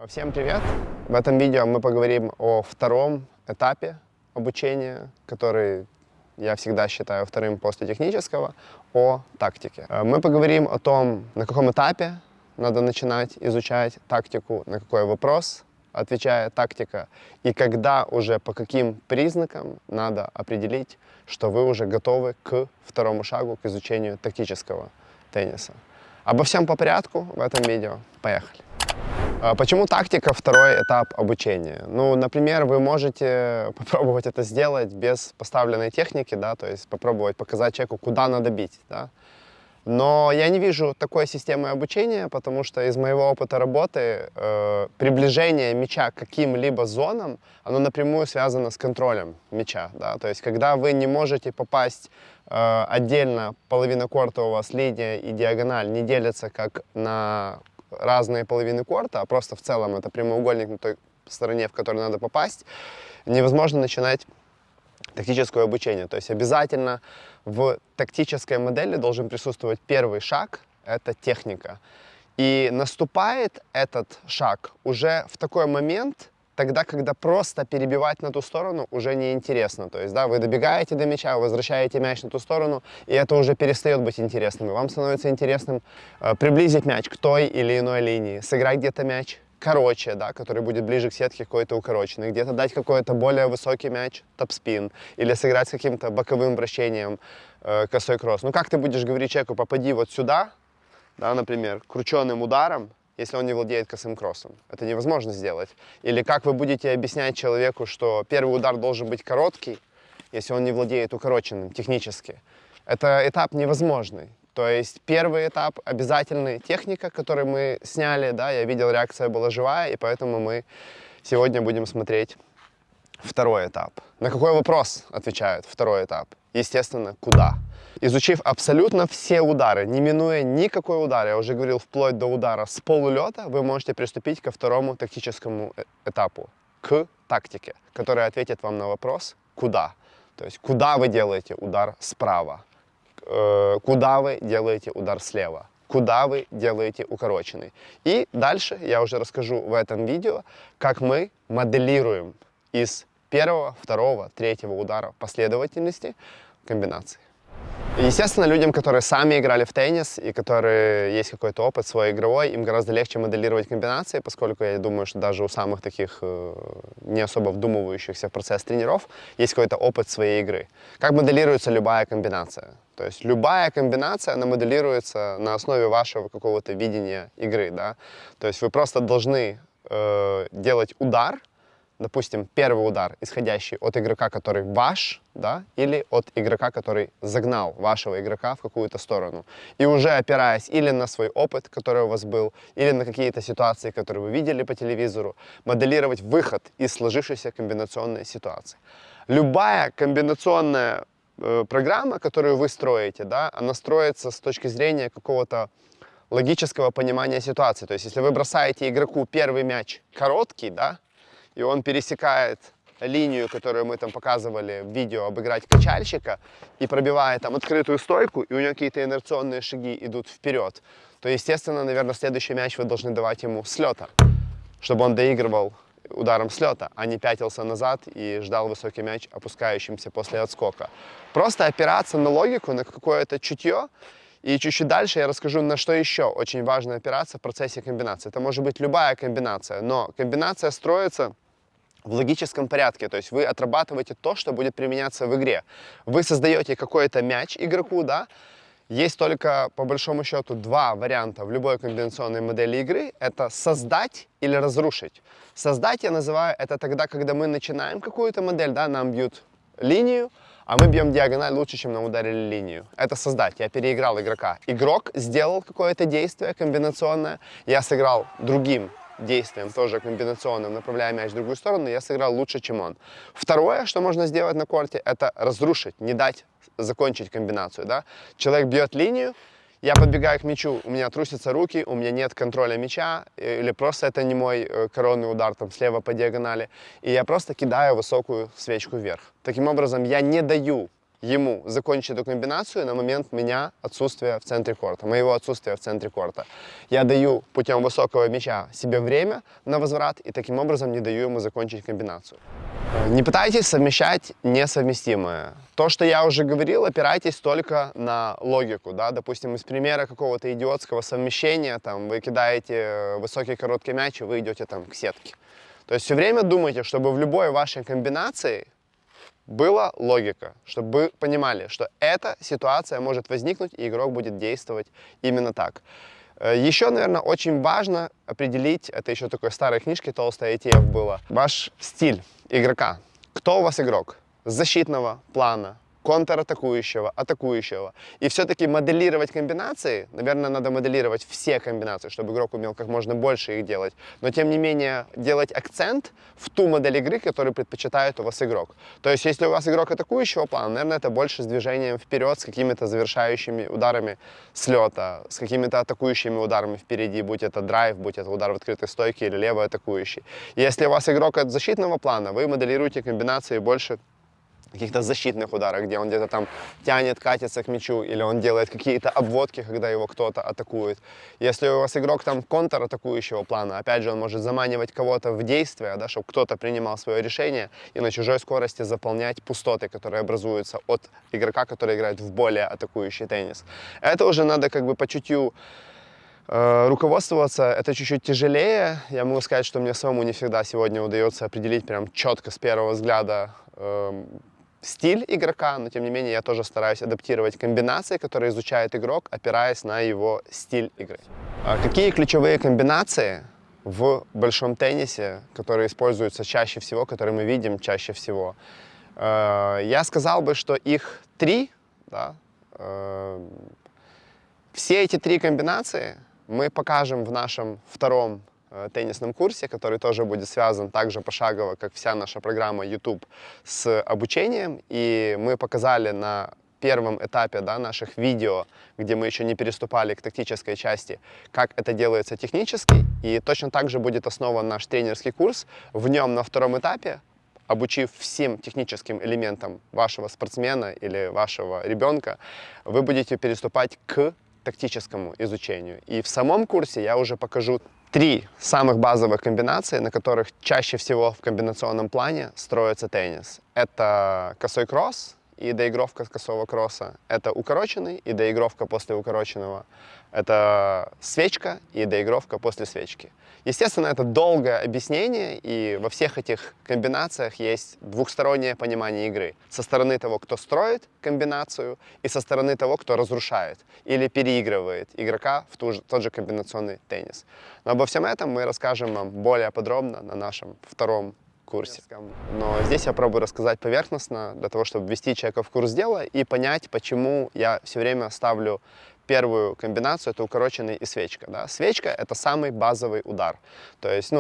Всем привет! В этом видео мы поговорим о втором этапе обучения, который я всегда считаю вторым после технического, о тактике. Мы поговорим о том, на каком этапе надо начинать изучать тактику, на какой вопрос отвечает тактика, и когда уже по каким признакам надо определить, что вы уже готовы к второму шагу, к изучению тактического тенниса. Обо всем по порядку в этом видео. Поехали! Почему тактика — второй этап обучения? Ну, например, вы можете попробовать это сделать без поставленной техники, да, то есть попробовать показать человеку, куда надо бить, да. Но я не вижу такой системы обучения, потому что из моего опыта работы приближение мяча к каким-либо зонам, оно напрямую связано с контролем мяча, да. То есть когда вы не можете попасть отдельно, половина корта у вас, линия и диагональ не делятся как на разные половины корта, а просто в целом это прямоугольник на той стороне, в которую надо попасть, невозможно начинать тактическое обучение. То есть обязательно в тактической модели должен присутствовать первый шаг, это техника. И наступает этот шаг уже в такой момент, тогда, когда просто перебивать на ту сторону уже неинтересно. То есть, да, вы добегаете до мяча, возвращаете мяч на ту сторону, и это уже перестает быть интересным. И вам становится интересным приблизить мяч к той или иной линии, сыграть где-то мяч короче, да, который будет ближе к сетке, какой-то укороченный, где-то дать какой-то более высокий мяч, топ-спин, или сыграть с каким-то боковым вращением, косой кросс. Ну как ты будешь говорить человеку, попади вот сюда, да, например, крученым ударом, если он не владеет косым кроссом? Это невозможно сделать. Или как вы будете объяснять человеку, что первый удар должен быть короткий, если он не владеет укороченным технически? Это этап невозможный. То есть первый этап обязательный техника, которую мы сняли, да, я видел, реакция была живая, и поэтому мы сегодня будем смотреть второй этап. На какой вопрос отвечает второй этап? Естественно, куда? Изучив абсолютно все удары, не минуя никакой удар, я уже говорил, вплоть до удара с полулета, вы можете приступить ко второму тактическому этапу, к тактике, которая ответит вам на вопрос «куда?». То есть куда вы делаете удар справа, куда вы делаете удар слева, куда вы делаете укороченный. И дальше я уже расскажу в этом видео, как мы моделируем из первого, второго, третьего удара последовательности комбинаций. Естественно, людям, которые сами играли в теннис и которые есть какой-то опыт свой игровой, им гораздо легче моделировать комбинации, поскольку я думаю, что даже у самых таких не особо вдумывающихся в процесс тренеров есть какой-то опыт своей игры. Как моделируется любая комбинация? То есть любая комбинация, она моделируется на основе вашего какого-то видения игры, да? То есть вы просто должны делать удар, допустим, первый удар, исходящий от игрока, который ваш, да, или от игрока, который загнал вашего игрока в какую-то сторону. И уже опираясь или на свой опыт, который у вас был, или на какие-то ситуации, которые вы видели по телевизору, моделировать выход из сложившейся комбинационной ситуации. Любая комбинационная программа, которую вы строите, да, она строится с точки зрения какого-то логического понимания ситуации. То есть, если вы бросаете игроку первый мяч короткий, да, и он пересекает линию, которую мы там показывали в видео «Обыграть качальщика», и пробивает там открытую стойку, и у него какие-то инерционные шаги идут вперед, то, естественно, наверное, следующий мяч вы должны давать ему с лета, чтобы он доигрывал ударом с лета, а не пятился назад и ждал высокий мяч, опускающимся после отскока. Просто опираться на логику, на какое-то чутье. И чуть-чуть дальше я расскажу, на что еще очень важно опираться в процессе комбинации. Это может быть любая комбинация, но комбинация строится в логическом порядке. То есть вы отрабатываете то, что будет применяться в игре. Вы создаете какой-то мяч игроку, да? Есть только, по большому счету, два варианта в любой комбинационной модели игры. Это создать или разрушить. Создать я называю это тогда, когда мы начинаем какую-то модель, да, нам бьют линию, а мы бьем диагональ лучше, чем нам ударили линию. Это создать. Я переиграл игрока. Игрок сделал какое-то действие комбинационное, я сыграл другим действием, тоже комбинационным, направляя мяч в другую сторону, я сыграл лучше, чем он. Второе, что можно сделать на корте, это разрушить, не дать закончить комбинацию. Да? Человек бьет линию, я подбегаю к мячу, у меня трусятся руки, у меня нет контроля мяча, или просто это не мой коронный удар там слева по диагонали, и я просто кидаю высокую свечку вверх. Таким образом, я не даю ему закончить эту комбинацию на момент меня отсутствия в центре корта, моего отсутствия в центре корта. Я даю путем высокого мяча себе время на возврат и таким образом не даю ему закончить комбинацию. Не пытайтесь совмещать несовместимое. То, что я уже говорил, опирайтесь только на логику. Да? Допустим, из примера какого-то идиотского совмещения там, вы кидаете высокий короткий мяч и вы идете там, к сетке. То есть все время думайте, чтобы в любой вашей комбинации была логика, чтобы вы понимали, что эта ситуация может возникнуть, и игрок будет действовать именно так. Еще, наверное, очень важно определить, это еще такой старой книжке толстой ITF было, ваш стиль игрока. Кто у вас игрок? С защитного плана, контратакующего, атакующего. И все-таки моделировать комбинации, наверное, надо моделировать все комбинации, чтобы игрок умел как можно больше их делать. Но, тем не менее, делать акцент в ту модель игры, которую предпочитает у вас игрок. То есть, если у вас игрок атакующего плана, наверное, это больше с движением вперед, с какими-то завершающими ударами с лета, с какими-то атакующими ударами впереди, будь это драйв, будь это удар в открытой стойке или левый атакующий. Если у вас игрок от защитного плана, вы моделируете комбинации больше каких-то защитных ударов, где он где-то там тянет, катится к мячу, или он делает какие-то обводки, когда его кто-то атакует. Если у вас игрок там контратакующего плана, опять же, он может заманивать кого-то в действие, да, чтобы кто-то принимал свое решение и на чужой скорости заполнять пустоты, которые образуются от игрока, который играет в более атакующий теннис. Это уже надо как бы по чутью руководствоваться. Это чуть-чуть тяжелее. Я могу сказать, что мне самому не всегда сегодня удается определить прям четко с первого взгляда стиль игрока, но тем не менее я тоже стараюсь адаптировать комбинации, которые изучает игрок, опираясь на его стиль игры. Какие ключевые комбинации в большом теннисе, которые используются чаще всего, которые мы видим чаще всего? Я сказал бы, что их 3. Да? Все эти 3 комбинации мы покажем в нашем втором теннисном курсе, который тоже будет связан так же пошагово, как вся наша программа YouTube, с обучением. И мы показали на первом этапе, да, наших видео, где мы еще не переступали к тактической части, как это делается технически. И точно так же будет основан наш тренерский курс. В нем на втором этапе, обучив всем техническим элементам вашего спортсмена или вашего ребенка, вы будете переступать к тактическому изучению. И в самом курсе я уже покажу 3 самых базовых комбинации, на которых чаще всего в комбинационном плане строится теннис. Это косой кросс и доигровка с косого кросса. Это укороченный и доигровка после укороченного. Это свечка и доигровка после свечки. Естественно, это долгое объяснение, и во всех этих комбинациях есть двухстороннее понимание игры. Со стороны того, кто строит комбинацию, и со стороны того, кто разрушает или переигрывает игрока в тот же комбинационный теннис. Но обо всем этом мы расскажем вам более подробно на нашем втором курсе. Но здесь я пробую рассказать поверхностно, для того, чтобы ввести человека в курс дела и понять, почему я все время ставлю первую комбинацию, это укороченный и свечка. Да? Свечка — это самый базовый удар. То есть,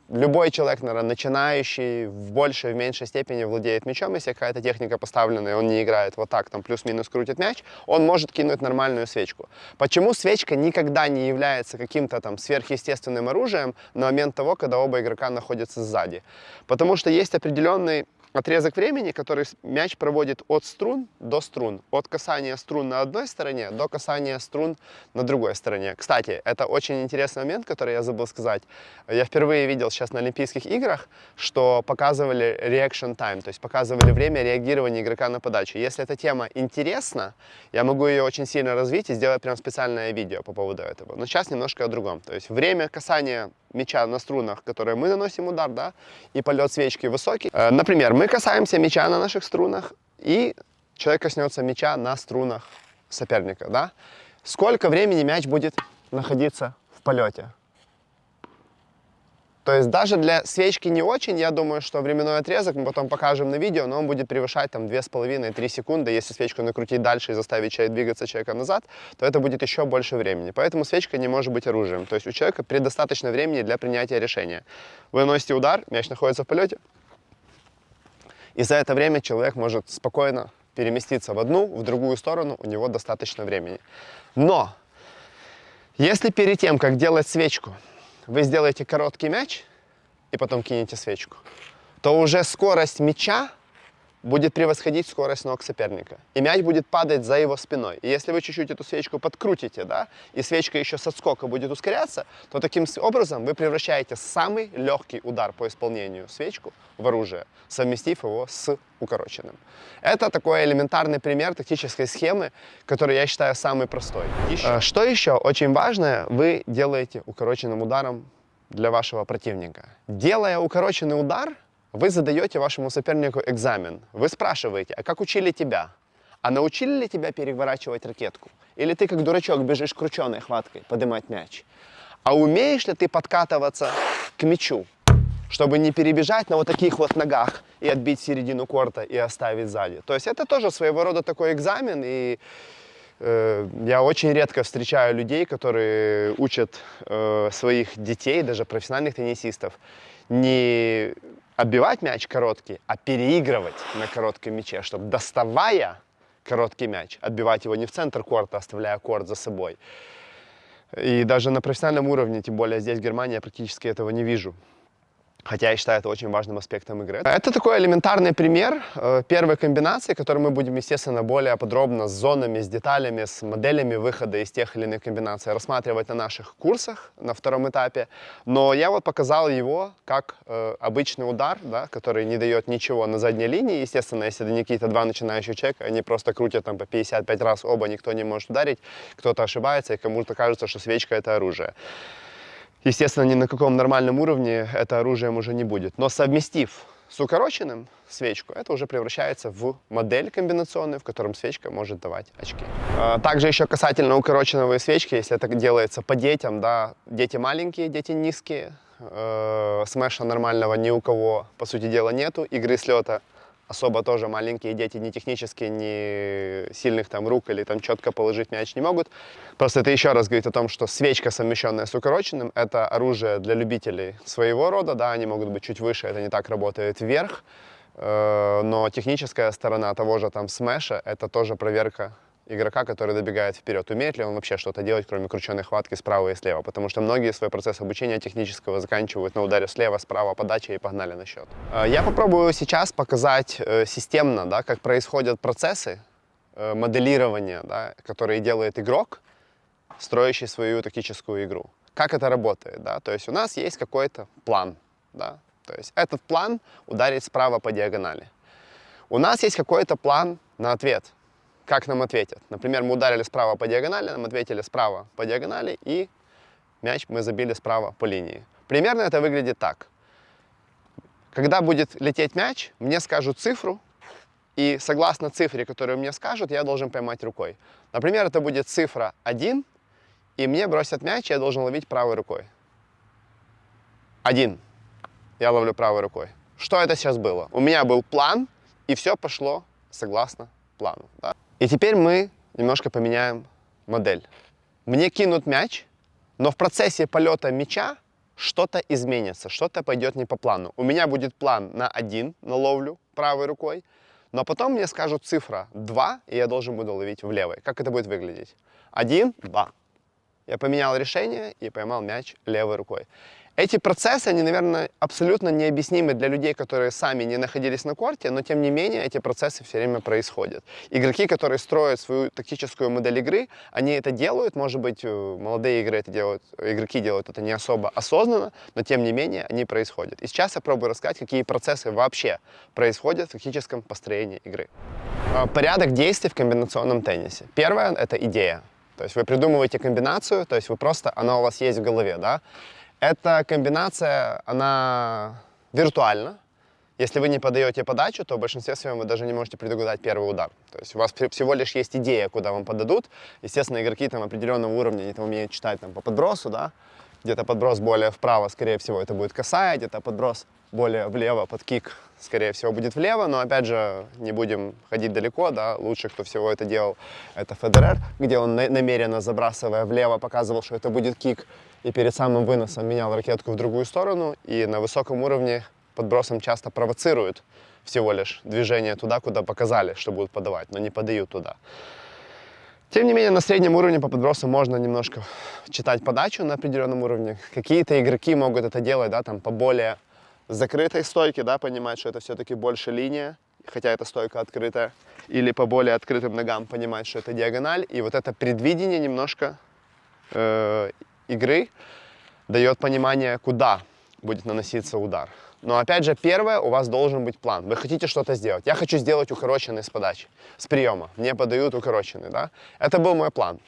любой человек, наверное, начинающий, в большей, в меньшей степени владеет мячом, если какая-то техника поставлена, и он не играет вот так, там плюс-минус крутит мяч, он может кинуть нормальную свечку. Почему свечка никогда не является каким-то там сверхъестественным оружием на момент того, когда оба игрока находятся сзади? Потому что есть определенный отрезок времени, который мяч проводит от струн до струн. От касания струн на одной стороне до касания струн на другой стороне. Кстати, это очень интересный момент, который я забыл сказать. Я впервые видел сейчас на Олимпийских играх, что показывали reaction time, то есть показывали время реагирования игрока на подачу. Если эта тема интересна, я могу ее очень сильно развить и сделать прям специальное видео по поводу этого. Но сейчас немножко о другом. То есть время касания мяча на струнах, которые мы наносим удар, да, и полет свечки высокий. Например, мы касаемся мяча на наших струнах, и человек коснется мяча на струнах соперника, да. Сколько времени мяч будет находиться в полете? То есть даже для свечки не очень, я думаю, что временной отрезок мы потом покажем на видео, но он будет превышать там 2,5-3 секунды. Если свечку накрутить дальше и заставить двигаться человека назад, то это будет еще больше времени. Поэтому свечка не может быть оружием. То есть у человека предостаточно времени для принятия решения. Вы наносите удар, мяч находится в полете, и за это время человек может спокойно переместиться в одну, в другую сторону, у него достаточно времени. Но если перед тем, как делать свечку, вы сделаете короткий мяч и потом кинете свечку, то уже скорость мяча будет превосходить скорость ног соперника. И мяч будет падать за его спиной. И если вы чуть-чуть эту свечку подкрутите, да, и свечка еще с отскока будет ускоряться, то таким образом вы превращаете самый легкий удар по исполнению свечку в оружие, совместив его с укороченным. Это такой элементарный пример тактической схемы, который я считаю самый простой. Что еще очень важное, вы делаете укороченным ударом для вашего противника. Делая укороченный удар, вы задаете вашему сопернику экзамен. Вы спрашиваете, а как учили тебя? А научили ли тебя переворачивать ракетку? Или ты как дурачок бежишь крученой хваткой поднимать мяч? А умеешь ли ты подкатываться к мячу, чтобы не перебежать на вот таких вот ногах и отбить середину корта и оставить сзади? То есть это тоже своего рода такой экзамен, и я очень редко встречаю людей, которые учат своих детей, даже профессиональных теннисистов, не отбивать мяч короткий, а переигрывать на коротком мяче, чтобы, доставая короткий мяч, отбивать его не в центр корта, оставляя корт за собой. И даже на профессиональном уровне, тем более здесь, в Германии, я практически этого не вижу. Хотя я считаю это очень важным аспектом игры. Это такой элементарный пример первой комбинации, которую мы будем, естественно, более подробно с зонами, с деталями, с моделями выхода из тех или иных комбинаций рассматривать на наших курсах на втором этапе. Но я вот показал его как обычный удар, да, который не дает ничего на задней линии. Естественно, если это не какие-то два начинающих человека, они просто крутят там по 55 раз оба, никто не может ударить, кто-то ошибается, и кому-то кажется, что свечка — это оружие. Естественно, ни на каком нормальном уровне это оружием уже не будет. Но совместив с укороченным свечку, это уже превращается в модель комбинационную, в котором свечка может давать очки. Также еще касательно укороченного свечки, если это делается по детям, да, дети маленькие, дети низкие, смеша нормального ни у кого, по сути дела, нету, игры с лета особо тоже маленькие дети ни технически, ни сильных там рук или там четко положить мяч не могут. Просто это еще раз говорит о том, что свечка, совмещенная с укороченным, это оружие для любителей своего рода, да, они могут быть чуть выше, это не так работает вверх, но техническая сторона того же там смеша, это тоже проверка игрока, который добегает вперед. Умеет ли он вообще что-то делать, кроме крученной хватки справа и слева? Потому что многие свой процесс обучения технического заканчивают на ударе слева, справа, подача и погнали на счет. Я попробую сейчас показать системно, да, как происходят процессы моделирования, да, которые делает игрок, строящий свою тактическую игру. Как это работает? Да? То есть у нас есть какой-то план. Да? То есть этот план ударить справа по диагонали. У нас есть какой-то план на ответ. Как нам ответят? Например, мы ударили справа по диагонали, нам ответили справа по диагонали, и мяч мы забили справа по линии. Примерно это выглядит так. Когда будет лететь мяч, мне скажут цифру, и согласно цифре, которую мне скажут, я должен поймать рукой. Например, это будет цифра 1, и мне бросят мяч, и я должен ловить правой рукой. 1. Я ловлю правой рукой. Что это сейчас было? У меня был план, и все пошло согласно плану. Да? И теперь мы немножко поменяем модель. Мне кинут мяч, но в процессе полета мяча что-то изменится, что-то пойдет не по плану. У меня будет план на 1, на ловлю правой рукой, но потом мне скажут цифра 2, и я должен буду ловить в левой. Как это будет выглядеть? 1, 2. Я поменял решение и поймал мяч левой рукой. Эти процессы, они, наверное, абсолютно необъяснимы для людей, которые сами не находились на корте, но, тем не менее, эти процессы все время происходят. Игроки, которые строят свою тактическую модель игры, они это делают, может быть, молодые игроки делают это не особо осознанно, но, тем не менее, они происходят. И сейчас я пробую рассказать, какие процессы вообще происходят в тактическом построении игры. Порядок действий в комбинационном теннисе. Первое – это идея. То есть вы придумываете комбинацию, то есть она у вас есть в голове, да? Эта комбинация, она виртуальна. Если вы не подаете подачу, то в большинстве своем вы даже не можете предугадать первый удар. То есть у вас всего лишь есть идея, куда вам подадут. Естественно, игроки там определенного уровня, они там умеют читать там, по подбросу, да? Где-то подброс более вправо, скорее всего, это будет косая, где-то подброс более влево, под кик, скорее всего, будет влево. Но, опять же, не будем ходить далеко, да? Лучше, кто всего это делал, это Федерер, где он намеренно, забрасывая влево, показывал, что это будет кик. И перед самым выносом менял ракетку в другую сторону. И на высоком уровне подбросом часто провоцируют всего лишь движение туда, куда показали, что будут подавать, но не подают туда. Тем не менее, на среднем уровне по подбросу можно немножко читать подачу на определенном уровне. Какие-то игроки могут это делать, да, там, по более закрытой стойке, да, понимать, что это все-таки больше линия, хотя эта стойка открытая, или по более открытым ногам понимать, что это диагональ. И вот это предвидение немножко игры дает понимание, куда будет наноситься удар. Но опять же, первое, у вас должен быть план. Вы хотите что-то сделать. Я хочу сделать укороченный с подачи, с приема. Мне подают укороченный, да? Это был мой план.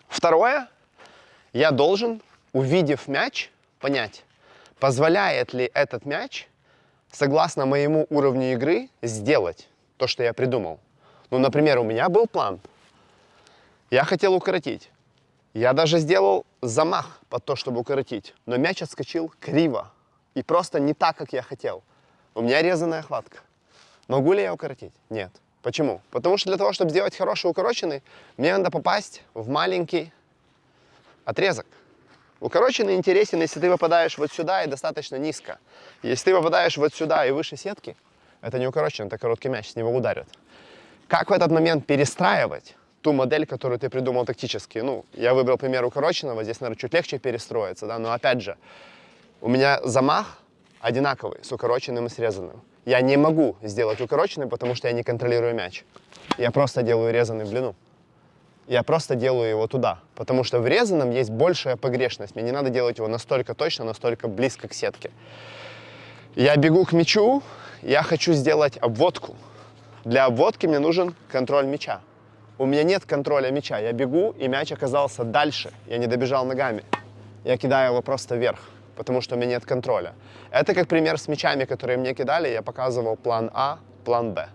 Второе, я должен, увидев мяч, понять, позволяет ли этот мяч, согласно моему уровню игры, сделать то, что я придумал. Ну, например, у меня был план. Я хотел укоротить. Я даже сделал замах под то, чтобы укоротить. Но мяч отскочил криво. И просто не так, как я хотел. У меня резаная хватка. Могу ли я укоротить? Нет. Почему? Потому что для того, чтобы сделать хороший укороченный, мне надо попасть в маленький отрезок. Укороченный интересен, если ты выпадаешь вот сюда и достаточно низко. Если ты выпадаешь вот сюда и выше сетки, это не укороченный, это короткий мяч, с него ударят. Как в этот момент перестраивать ту модель, которую ты придумал тактически? Ну, я выбрал пример укороченного, здесь, наверное, чуть легче перестроиться, да, но опять же, у меня замах одинаковый с укороченным и срезанным. Я не могу сделать укороченный, потому что я не контролирую мяч. Я просто делаю резанный в длину. Я просто делаю его туда, потому что в резаном есть большая погрешность. Мне не надо делать его настолько точно, настолько близко к сетке. Я бегу к мячу, я хочу сделать обводку. Для обводки мне нужен контроль мяча. У меня нет контроля мяча. Я бегу, и мяч оказался дальше. Я не добежал ногами. Я кидаю его просто вверх, потому что у меня нет контроля. Это как пример с мячами, которые мне кидали. Я показывал план А, план Б.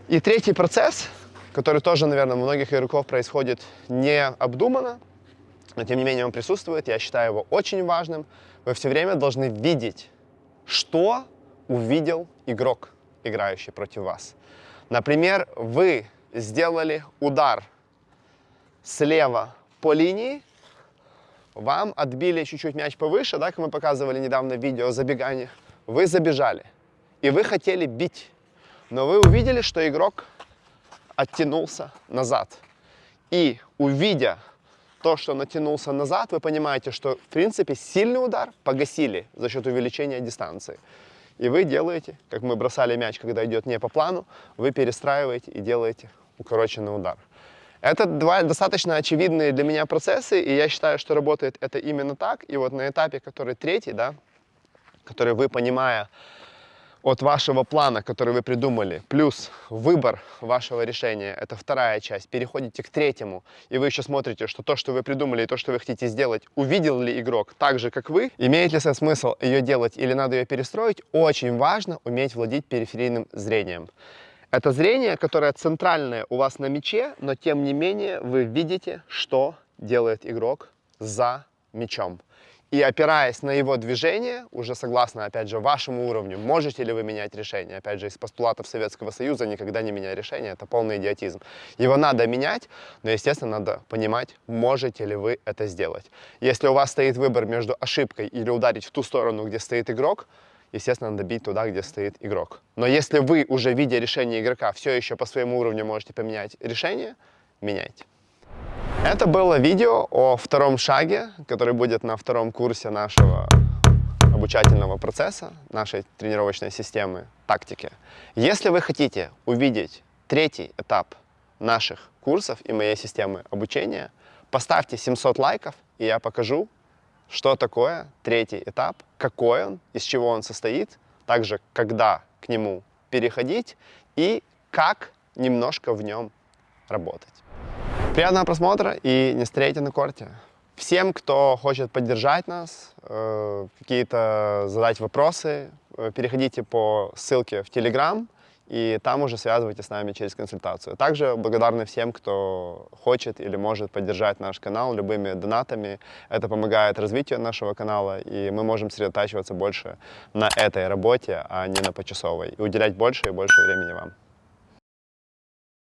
И третий процесс, который тоже, наверное, у многих игроков происходит необдуманно, но тем не менее он присутствует, я считаю его очень важным. Вы все время должны видеть, что увидел игрок, играющий против вас. Например, вы сделали удар слева по линии, вам отбили чуть-чуть мяч повыше, да, как мы показывали недавно в видео о забеганиях, вы забежали, и вы хотели бить, но вы увидели, что игрок оттянулся назад. И увидя то, что он оттянулся назад, вы понимаете, что в принципе сильный удар погасили за счет увеличения дистанции. И вы делаете, как мы бросали мяч, когда идет не по плану, вы перестраиваете и делаете укороченный удар. Это два достаточно очевидные для меня процессы, и я считаю, что работает это именно так. И вот на этапе, который третий, да, который вы, понимая от вашего плана, который вы придумали, плюс выбор вашего решения, это вторая часть, переходите к третьему, и вы еще смотрите, что то, что вы придумали, и то, что вы хотите сделать, увидел ли игрок так же, как вы, имеет ли смысл ее делать или надо ее перестроить, очень важно уметь владеть периферийным зрением. Это зрение, которое центральное у вас на мяче, но тем не менее вы видите, что делает игрок за мячом. И опираясь на его движение, уже согласно, опять же, вашему уровню, можете ли вы менять решение. Опять же, из постулатов Советского Союза никогда не меняй решение, это полный идиотизм. Его надо менять, но, естественно, надо понимать, можете ли вы это сделать. Если у вас стоит выбор между ошибкой или ударить в ту сторону, где стоит игрок, естественно, надо бить туда, где стоит игрок. Но если вы, уже видя решение игрока, все еще по своему уровню можете поменять решение, меняйте. Это было видео о втором шаге, который будет на втором курсе нашего обучательного процесса, нашей тренировочной системы тактики. Если вы хотите увидеть третий этап наших курсов и моей системы обучения, поставьте 700 лайков, и я покажу, что такое третий этап, какой он, из чего он состоит, также когда к нему переходить и как немножко в нем работать. Приятного просмотра и не старейте на корте. Всем, кто хочет поддержать нас, какие-то задать вопросы, переходите по ссылке в Telegram и там уже связывайтесь с нами через консультацию. Также благодарны всем, кто хочет или может поддержать наш канал любыми донатами. Это помогает развитию нашего канала, и мы можем сосредотачиваться больше на этой работе, а не на почасовой, и уделять больше и больше времени вам.